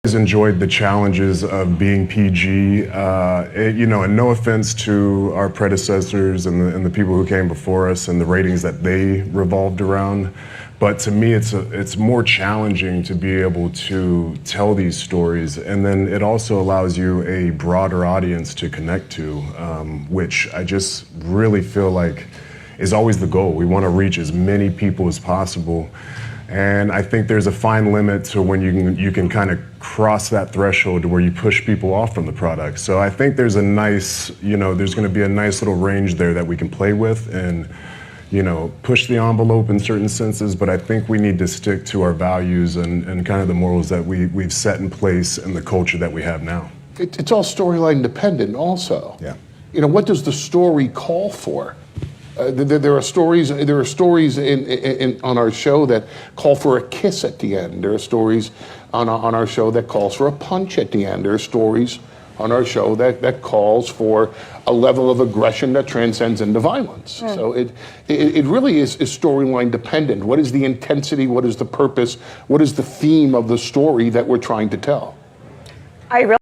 Enjoyed the challenges of being PG, and no offense to our predecessors and the people who came before us and the ratings that they revolved around, but to me it's more challenging to be able to tell these stories, and then it also allows you a broader audience to connect to, which I just really feel like is always the goal. We want to reach as many people as possible. And I think there's a fine limit to when you can kind of cross that threshold to where you push people off from the product. So I think there's a nice, there's going to be a nice little range there that we can play with and, push the envelope in certain senses. But I think we need to stick to our values and kind of the morals that we've set in place and the culture that we have now. It's all storyline dependent also. Yeah. What does the story call for? There are stories on our show that call for a kiss at the end. There are stories on our show that calls for a punch at the end. There are stories on our show that calls for a level of aggression that transcends into violence. Mm. So it really is storyline dependent. What is the intensity? What is the purpose? What is the theme of the story that we're trying to tell?